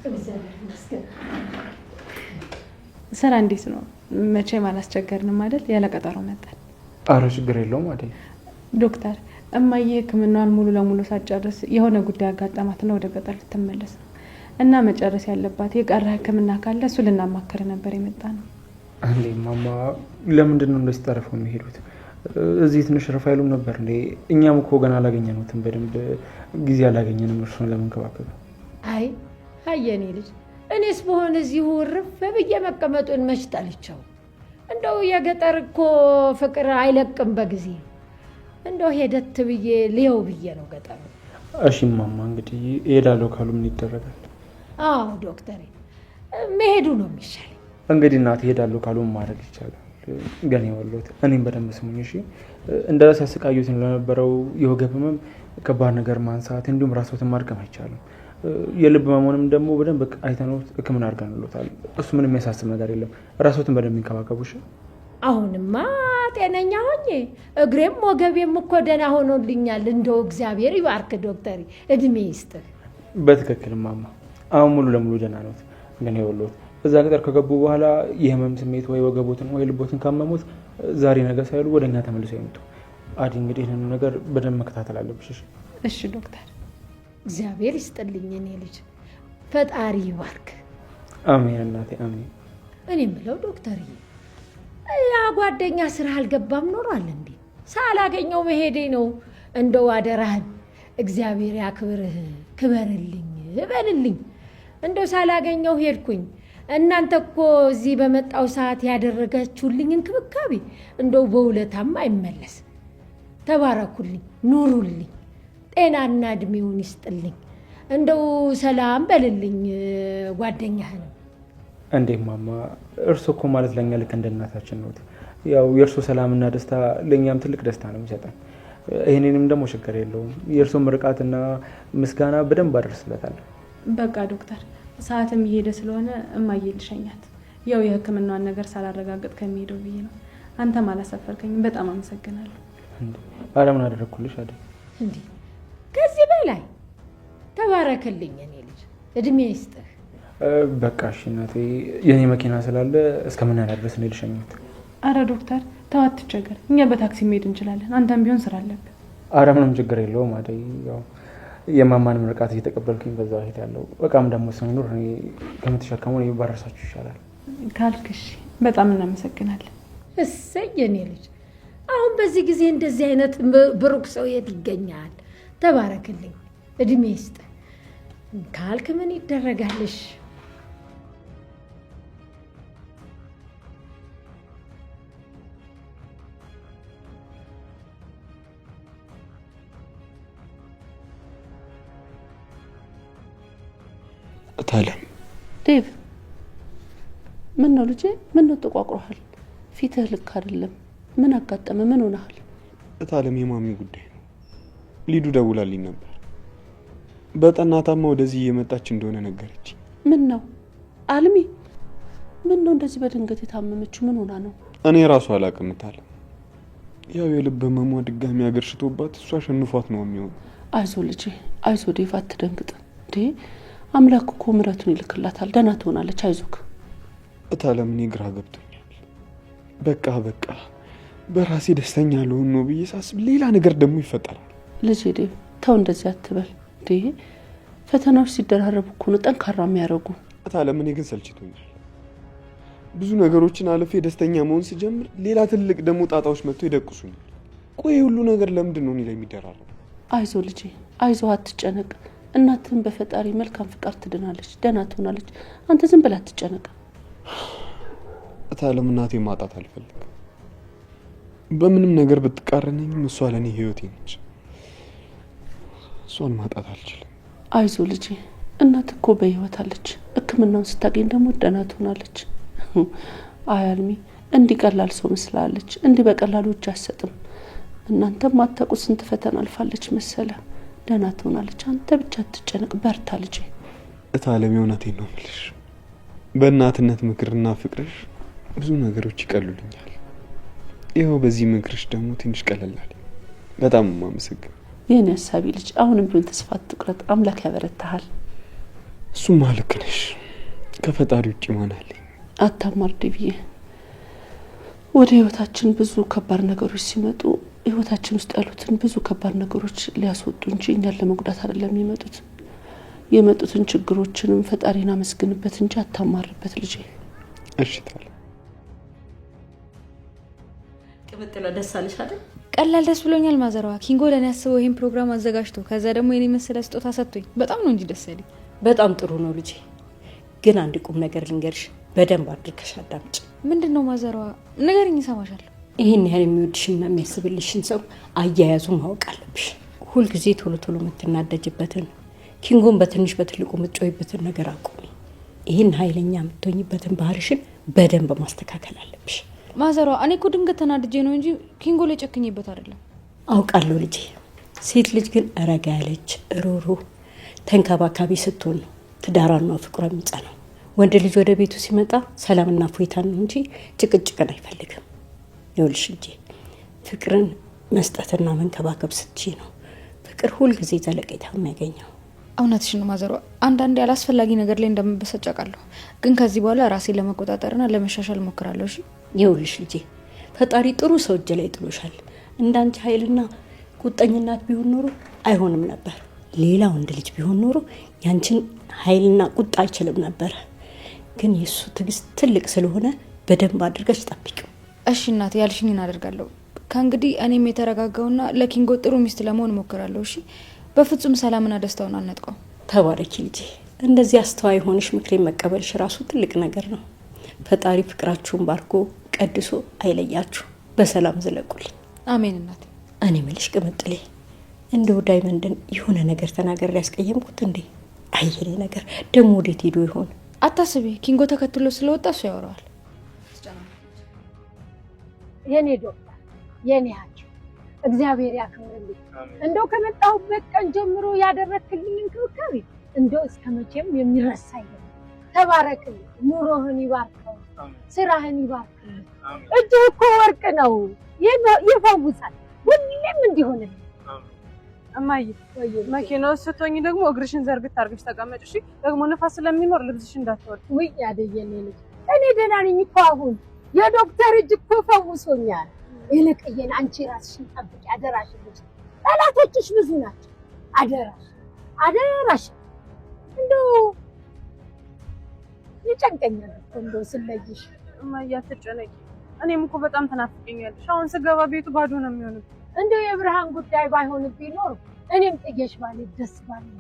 ስራ እንዴት ነው? መቼም አላስቸገርንም አይደል? ያለ ቀጠሮ መጣን። አረ ችግር የለውም አይደል? ዶክተር እማዬ ሕክምናዋን ሙሉ ለሙሉ ሳትጨርስ የሆነ ጉዳይ አጋጠማትና ወደ ገጠር ልትመለስ ነው እና መጨረስ ያለባት የቀረ ሕክምና ካለ እሱ ልናማክር ነበር የመጣ ነው። እንዴ ማማ ለምንድን ነው እንደዚህ ጠረፈው የሚሄዱት? እዚህ ትንሽ ረፋይሉም ነበር እንዴ? እኛም እኮ ገና አላገኘነውም፣ በደንብ ጊዜ አላገኘንም እርሱን ለመንከባከብ። አይ የኔ ልጅ እኔስ በሆነ እዚሁ እርፍ ብዬ መቀመጡን መች ጠልቼው። እንደው የገጠር እኮ ፍቅር አይለቅም በጊዜ። እንደው ሄደት ብዬ ልየው ብዬ ነው ገጠሩ። እሺ ማማ እንግዲህ እሄዳለሁ ካሉ ምን ይደረጋል? አዎ ዶክተር መሄዱ ነው የሚሻለኝ። እንግዲህ እናት እሄዳለሁ ካሉ ማድረግ ይቻላል። ግን ይወሉት እኔም በደንብ ስሙኝ እሺ። እንደራስ ያሰቃዩትን ለነበረው የወገብ ህመም ከባድ ነገር ማንሳት እንዲሁም ራስዎትን ማድከም አይቻልም። የልብ ህመሙንም ደግሞ በደንብ አይተነው ህክምና አድርገንልዎታል። እሱ ምንም የሚያሳስብ ነገር የለም። ራስዎትን በደንብ ይንከባከቡ እሺ። አሁንማ ጤነኛ ሆኜ እግሬም ወገቤም እኮ ደህና ሆኖልኛል። እንደው እግዚአብሔር ይባርክ ዶክተር፣ እድሜ ይስጥህ። በትክክል ማማ፣ አሁን ሙሉ ለሙሉ ደህና ነዎት። ግን ይወሉት እዛ ገጠር ከገቡ በኋላ የህመም ስሜት ወይ ወገቦትን ወይ ልቦትን ካመሙት ዛሬ ነገ ሳይሉ ወደኛ ተመልሰው ይመጡ። አዲ እንግዲህ ይህንን ነገር በደንብ መከታተል አለብሽ እሺ። እሺ ዶክተር። እግዚአብሔር ይስጥልኝ እኔ ልጅ፣ ፈጣሪ ይባርክ። አሜን እናቴ አሜን። እኔ የምለው ዶክተርዬ፣ ያ ጓደኛ ስራ አልገባም ኖሯል እንዴ? ሳላገኘው መሄዴ ነው። እንደው አደራህን እግዚአብሔር ያክብርህ፣ ክበርልኝ፣ በልልኝ። እንደው ሳላገኘው ሄድኩኝ። እናንተ እኮ እዚህ በመጣው ሰዓት ያደረጋችሁልኝ እንክብካቤ እንደው በውለታም አይመለስ። ተባረኩልኝ፣ ኑሩልኝ፣ ጤናና እድሜውን ይስጥልኝ። እንደው ሰላም በልልኝ ጓደኛህን። እንዴ ማማ፣ እርሶ እኮ ማለት ለኛ ልክ እንደ እናታችን ነው። ያው የእርሶ ሰላምና ደስታ ለኛም ትልቅ ደስታ ነው የሚሰጠን። ይህንንም ደግሞ ችግር የለውም። የእርሶ ምርቃትና ምስጋና በደንብ አደርስለታለሁ። በቃ ዶክተር ሰዓትም እየሄደ ስለሆነ እማዬ ልሸኛት። ያው የሕክምናዋን ነገር ሳላረጋግጥ ከሚሄደው ብዬ ነው። አንተም አላሰፈርከኝም። በጣም አመሰግናለሁ። ኧረ ምን አደረግኩልሽ አይደል? እንዴ ከዚህ በላይ ተባረክልኝ የኔ ልጅ፣ እድሜ ይስጥህ። በቃ እሺ እናቴ፣ የኔ መኪና ስላለ እስከምናላ ድረስ ነው ልሸኛት። አረ ዶክተር ተው አትቸገር፣ እኛ በታክሲ መሄድ እንችላለን። አንተም ቢሆን ስራ አለብህ። አረ ምንም ችግር የለውም አደይ። ያው የማማን ምርቃት እየተቀበልኩኝ በዛ ሄድ ያለው በቃም ደግሞ ስንኖር እኔ ከምትሸከሙ እኔ ባረሳችሁ ይሻላል ካልክሽ በጣም እናመሰግናለን። እሰይ የኔ ልጅ፣ አሁን በዚህ ጊዜ እንደዚህ አይነት ብሩክ ሰው የት ይገኛል? ተባረክልኝ፣ እድሜ ይስጥህ ካልክ ምን ይደረጋልሽ? እታለም ዴቭ፣ ምን ነው ልጄ? ምን ነው ተቋቁረሃል? ፊትህ ልክ አይደለም። ምን አጋጠመ? ምን ሆነሃል? እታለም የማሚ ጉዳይ ነው። ሊዱ ደውላልኝ ነበር። በጠናታማ ወደዚህ እየመጣች እንደሆነ ነገረች። ምን ነው አልሚ? ምን ነው እንደዚህ በድንገት የታመመችው? ምን ሆና ነው? እኔ ራሱ አላውቅም እታለም። ያው የልብ ህመሟ ድጋሚ አገርሽቶባት እሷ አሸንፏት ነው የሚሆነው። አይዞ ልጄ አይዞ ዴቭ፣ አትደንግጥ እንዴ። አምላክ እኮ ምሕረቱን ይልክላታል። ደህና ትሆናለች። አይዞክ እታለም። እኔ ግራ ገብቶኛል። በቃ በራሴ ደስተኛ ልሆን ነው ብዬ ሳስብ ሌላ ነገር ደግሞ ይፈጠራል። ልጄ ዴቭ ተው እንደዚህ አትበል እንዴ። ፈተናዎች ሲደራረቡ እኮ ነው ጠንካራ የሚያደርጉ። እታለም እኔ ግን ሰልችቶኛል። ብዙ ነገሮችን አልፌ ደስተኛ መሆን ሲጀምር ሌላ ትልቅ ደግሞ ጣጣዎች መጥቶ ይደቁሱኛል። ቆይ ሁሉ ነገር ለምንድን ነው እኔ ላይ የሚደራረቡ? አይዞ ልጄ አይዞ፣ አትጨነቅ። እናትህን በፈጣሪ መልካም ፍቃድ ትድናለች፣ ደህና ትሆናለች። አንተ ዝም ብለህ አትጨነቅ። እታለም እናቴ ማጣት አልፈልግም። በምንም ነገር ብትቃረነኝም እሷ ለእኔ ህይወቴ ነች። እሷን ማጣት አልችልም። አይዞ ልጄ፣ እናት እኮ በህይወት አለች። ሕክምናውን ስታገኝ ደግሞ ደህና ትሆናለች። አይ አልሚ፣ እንዲህ ቀላል ሰው መስላለች። እንዲህ በቀላሉ እጅ አትሰጥም። እናንተም አታውቁ ስንት ፈተና አልፋለች መሰለ። ደህና ትሆናለች። አንተ ብቻ አትጨነቅ፣ በርታ ልጄ። እታለም የእውነቴን ነው የምልሽ። በእናትነት ምክርና ፍቅርሽ ብዙ ነገሮች ይቀሉልኛል። ይኸው በዚህ ምክርሽ ደግሞ ትንሽ ቀለላል። በጣም ማመሰግን። የኔ ሀሳቢ ልጅ፣ አሁንም ቢሆን ተስፋ አትቁረጥ። አምላክ ያበረታሃል። እሱማ ልክ ነሽ። ከፈጣሪ ውጭ ማን አለኝ? አታማር ዴቪዬ። ወደ ህይወታችን ብዙ ከባድ ነገሮች ሲመጡ ህይወታችን ውስጥ ያሉትን ብዙ ከባድ ነገሮች ሊያስወጡ እንጂ እኛን ለመጉዳት አይደለም የሚመጡት። የመጡትን ችግሮችንም ፈጣሪን አመስግንበት እንጂ አታማርበት ልጄ። እሺ ታለ ቅምጥላ፣ ደስ አለሽ አይደል? ቀላል ደስ ብሎኛል ማዘሯ። ኪንጎ ለኔ ያስበው ይሄን ፕሮግራም አዘጋጅቶ ከዛ ደግሞ የኔ መሰለ ስጦታ ሰጥቶኝ በጣም ነው እንጂ ደስ ያለኝ። በጣም ጥሩ ነው ልጄ። ግን አንድ ቁም ነገር ልንገርሽ፣ በደንብ አድርገሽ አዳምጪ። ምንድነው ማዘሯ? ንገሪኝ፣ እሰማሻለሁ። ይሄን ያህል የሚወድሽና የሚያስብልሽን ሰው አያያዙ ማወቅ አለብሽ። ሁልጊዜ ቶሎ ቶሎ የምትናደጅበትን፣ ኪንጎን በትንሽ በትልቁ የምትጮይበትን ነገር አቁሚ። ይህን ኃይለኛ የምትሆኝበትን ባህርሽን በደንብ ማስተካከል አለብሽ። ማዘሯ፣ እኔ እኮ ድንገት ተናድጄ ነው እንጂ ኪንጎ ላይ ጨክኜበት አይደለም። አውቃለሁ ልጄ። ሴት ልጅ ግን ረጋ ያለች ሩሩ ተንከባካቢ ስትሆን ነው ትዳሯና ፍቅሯ የሚጸናው። ወንድ ልጅ ወደ ቤቱ ሲመጣ ሰላምና ፎይታን ነው እንጂ ጭቅጭቅን አይፈልግም። ይኸውልሽ እንጂ ፍቅርን መስጠትና መንከባከብ ስትችይ ነው ፍቅር ሁልጊዜ ዘለቄታ የሚያገኘው። እውነትሽን ነው ማዘሯ። አንዳንዴ አላስፈላጊ ነገር ላይ እንደምበሰጭ አውቃለሁ፣ ግን ከዚህ በኋላ ራሴን ለመቆጣጠርና ለመሻሻል እሞክራለሁ። እሺ ይኸውልሽ ልጄ፣ ፈጣሪ ጥሩ ሰው እጅ ላይ ጥሎሻል። እንዳንቺ ኃይልና ቁጠኝናት ቢሆን ኖሮ አይሆንም ነበር። ሌላ ወንድ ልጅ ቢሆን ኖሮ ያንቺን ኃይልና ቁጣ አይችልም ነበር። ግን የሱ ትዕግስት ትልቅ ስለሆነ በደንብ አድርገሽ ጠብቂው። እሺ እናቴ፣ ያልሽኝን አደርጋለሁ። ከእንግዲህ እኔም የተረጋጋውና ለኪንጎ ጥሩ ሚስት ለመሆን እሞክራለሁ። እሺ በፍጹም ሰላምና ደስታውን አልነጥቀው። ተባረኪ ልጄ። እንደዚህ አስተዋይ ሆነሽ ምክሬን መቀበልሽ ራሱ ትልቅ ነገር ነው። ፈጣሪ ፍቅራችሁን ባርኮ ቀድሶ አይለያችሁ። በሰላም ዝለቁልኝ። አሜን እናቴ። እኔ ምልሽ ቅምጥሌ፣ እንደው ዳይመንድን የሆነ ነገር ተናገር ያስቀየምኩት እንዴ? አየኔ ነገር ደግሞ ወዴት ሄዶ ይሆን? አታስቢ፣ ኪንጎ ተከትሎ ስለወጣ እሱ ያወራዋል። የኔ ዶክተር፣ የኔ ሐኪም፣ እግዚአብሔር ያክብርልኝ። እንደው ከመጣሁበት ቀን ጀምሮ ያደረክልኝ እንክብካቤ እንደው እስከመቼም የሚረሳ አይደለም። ተባረክልኝ፣ ኑሮህን ይባርከው፣ ስራህን ይባርከው። እጅህ እኮ ወርቅ ነው፣ ይፈውሳል። ሁሌም እንዲሆንልኝ እማዬ መኪናው ስትሆኚ ደግሞ እግርሽን ዘርግት አድርገሽ ተቀመጭ እሺ። ደግሞ ንፋስ ስለሚኖር ልብስሽ እንዳትወልቅ። ውይ ያደየኔ ልጅ እኔ ደህና ነኝ እኮ አሁን የዶክተር እጅ እኮ ፈውሶኛል። ይልቅዬን አንቺ ራስሽን ጠብቂ አደራሽ ልጅ። ጠላቶችሽ ብዙ ናቸው። አደራሽ እንደው ይጨንቀኛል እንደው ስለይሽ። እማዬ አትጨነቂ። እኔም እኮ በጣም ተናፍቀኛለሽ። አሁን ስገባ ቤቱ ባዶ ነው የሚሆነው። እንደው የብርሃን ጉዳይ ባይሆንብኝ ኖር እኔም ጥዬሽ ባልሄድ ደስ ባለኝ።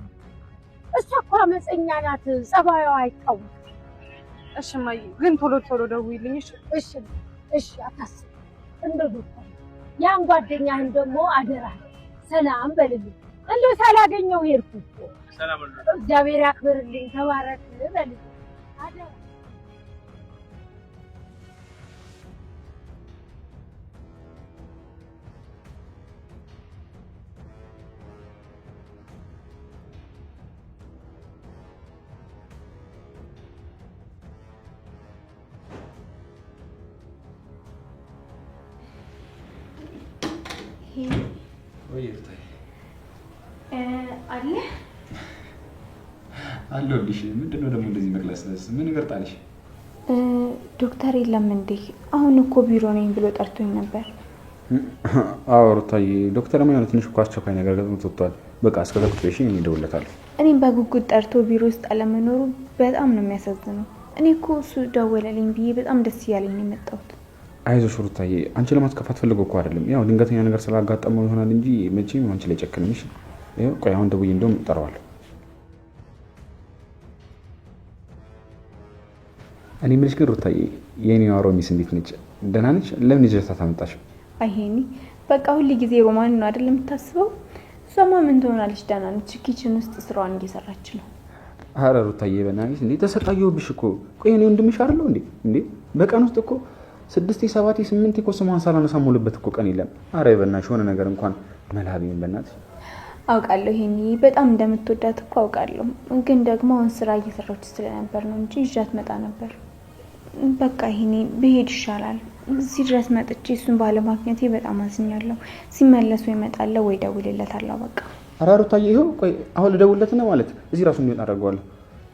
እሷ እኮ አመፀኛ ናት፣ ጸባይዋ አይታወቅም። እሺ እማዬ፣ ግን ቶሎ ቶሎ ደውይልኝ እሺ። እሺ አታስብ። እንደው ዶክተር ያን ጓደኛህን ደግሞ አደራ ሰላም በልልኝ። እንደው ሳላገኘው ሄድኩ እኮ። እግዚአብሔር ያክብርልኝ፣ ተባረክ በልልኝ አደራ። አለ አለሁልሽ። ምንድነው ደግሞ እንደዚህ መቅለስለስ? ምን ነገር ጣልሽ? ዶክተር የለም እንዴ? አሁን እኮ ቢሮ ነኝ ብሎ ጠርቶኝ ነበር። አዎ ሩታዬ፣ ዶክተር የሆነ ትንሽ እኮ አስቸኳይ ነገር ገጥሞት ወጥቷል። በቃ እስከዛ ቁጭ በይ፣ እኔ እደውልለታለሁ። እኔም በጉጉት ጠርቶ ቢሮ ውስጥ አለመኖሩ በጣም ነው የሚያሳዝነው። እኔ እኮ እሱ ደወለልኝ ብዬ በጣም ደስ እያለኝ ነው የመጣሁት። አይዞሽ ሩታዬ፣ አንቺ ለማስከፋት ፈልገው እኮ አይደለም። ያው ድንገተኛ ነገር ስላጋጠመው ይሆናል እንጂ መቼም አንቺ ላይ ጨክንሽ። ይኸው ቆይ አሁን ደውዬ እንደውም እጠራዋለሁ። እኔ የምልሽ ግን ሩታዬ፣ የኔዋ ሮሚስ እንዴት ነች? ደህና ነች? ለምን ይዘሻት አመጣሽ? አይሄኒ በቃ ሁሉ ጊዜ ሮማን ነው አይደል የምታስበው? እሷማ ምን ትሆናለች? ደህና ነች። ኪችን ውስጥ ስራዋን እየሰራች ነው። ኧረ ሩታዬ በእናትሽ እንዴ ተሰቃየሁብሽ እኮ። ቆይ እኔ ወንድምሽ አይደለሁ እንዴ? በቀን ውስጥ እኮ 6 7 8 እኮ ስሟን ሳላነሳ የምውልበት እኮ ቀን የለም። ኧረ በእናትሽ የሆነ ነገር እንኳን መላቢን በእናትሽ። አውቃለሁ ይሄኔ በጣም እንደምትወዳት እኮ አውቃለሁ። ግን ደግሞ አሁን ስራ እየሰራች ስለነበር ነው እንጂ ይዣት መጣ ነበር። በቃ ይሄኔ ብሄድ ይሻላል። እዚህ ድረስ መጥቼ እሱን ባለማግኘቴ በጣም አዝኛለሁ። ሲመለሱ ይመጣል ወይ ደውልለታለሁ። በቃ ኧረ ሩታዬ ይኸው ቆይ አሁን ልደውልለት ነው ማለት እዚህ ራሱ እንዲወጣ አደርገዋለሁ።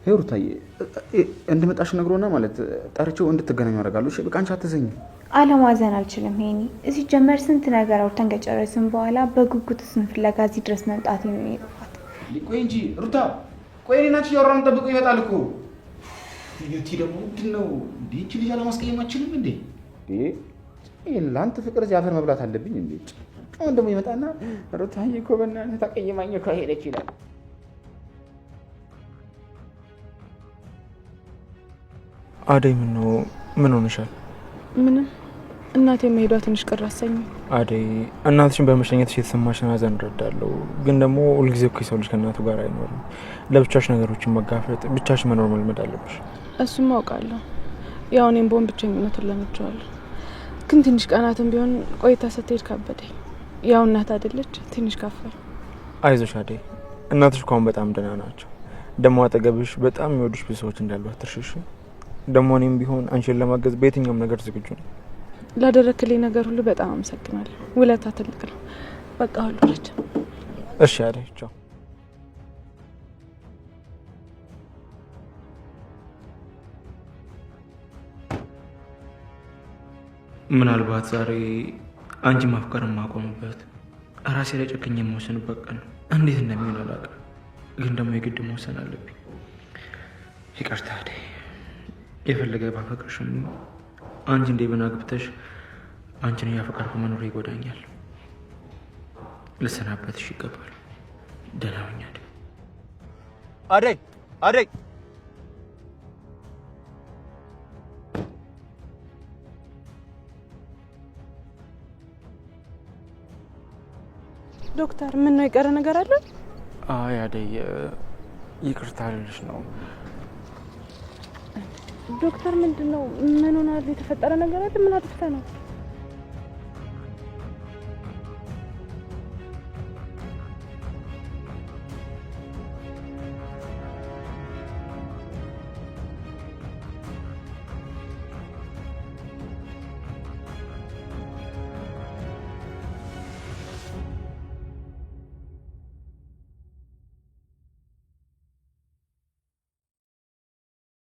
ይኸው ሩታዬ እንደመጣሽ ነግሮና ማለት ጠርቼው እንድትገናኙ አደርጋለሁ። እሺ በቃ አንቺ አትዘኝ። አለማዘን አልችልም ይሄኔ። እዚህ ጀመር ስንት ነገር አውርተን ከጨረስን በኋላ በጉጉት እሱን ፍለጋ እዚህ ድረስ መምጣት ነው የጠፋት። ቆይ እንጂ ሩታ ቆይ እኔና አንቺ እያወራን ጠብቆ ይመጣል እኮ። ዩቲ ደግሞ ምንድን ነው እንዴ? እቺ ልጅ አለማስቀየማችንም እንዴ? ለአንተ ፍቅር እዚህ አፈር መብላት አለብኝ እንዴ? አሁን ደግሞ ይመጣና ሩታዬ እኮ በእናትህ ታቀየማኝ እኮ ሄደች ይላል። አደይ ምን ሆነሻል? ምንም እናቴ መሄዷ ትንሽ ቅር አሰኘኝ። አደይ እናትሽን በመሸኘትሽ የተሰማሽን ሀዘን እረዳለሁ። ግን ደግሞ ሁልጊዜ እኮ የሰው ልጅ ከእናቱ ጋር አይኖርም። ለብቻሽ ነገሮችን መጋፈጥ፣ ብቻሽ መኖር መልመድ አለብሽ። እሱም አውቃለሁ። ያው እኔም በሆን ብቸኝነቱን ለምጄዋለሁ። ግን ትንሽ ቀናትም ቢሆን ቆይታ ስትሄድ ከበደኝ። ያው እናት አይደለች፣ ትንሽ ከፋኝ። አይዞሽ አደይ፣ እናትሽ እኮ አሁን በጣም ደህና ናቸው። ደግሞ አጠገብሽ በጣም የሚወዱሽ ብዙ ሰዎች እንዳሉ አትርሽሽ። ደግሞ እኔም ቢሆን አንቺን ለማገዝ በየትኛውም ነገር ዝግጁ ነኝ። ላደረክልኝ ነገር ሁሉ በጣም አመሰግናለሁ። ውለታ ትልቅ ነው። በቃ ሁሉ ልጅ እሺ አደይ፣ ቻው። ምናልባት ዛሬ አንቺ ማፍቀር የማቆምበት ራሴ ላይ ጨክኜ የመወሰንበት ቀን ነው። እንዴት እንደሚሆን አላውቅም፣ ግን ደግሞ የግድ መወሰን አለብኝ። ይቅርታ አደይ፣ የፈለገ ባፈቅርሽም አንቺ እንደ ብና ግብተሽ አንቺን እያፈቀርኩ መኖር ይጎዳኛል። ልሰናበትሽ ይገባል። ደህና ሁኚ አደይ። አደይ አደይ ዶክተር፣ ምን ነው የቀረ ነገር አለ? አይ አደይ፣ ይቅርታ ልልሽ ነው። ዶክተር፣ ምንድነው? ምን ሆናል? የተፈጠረ ነገር አለ? ምን አጥፍተህ ነው?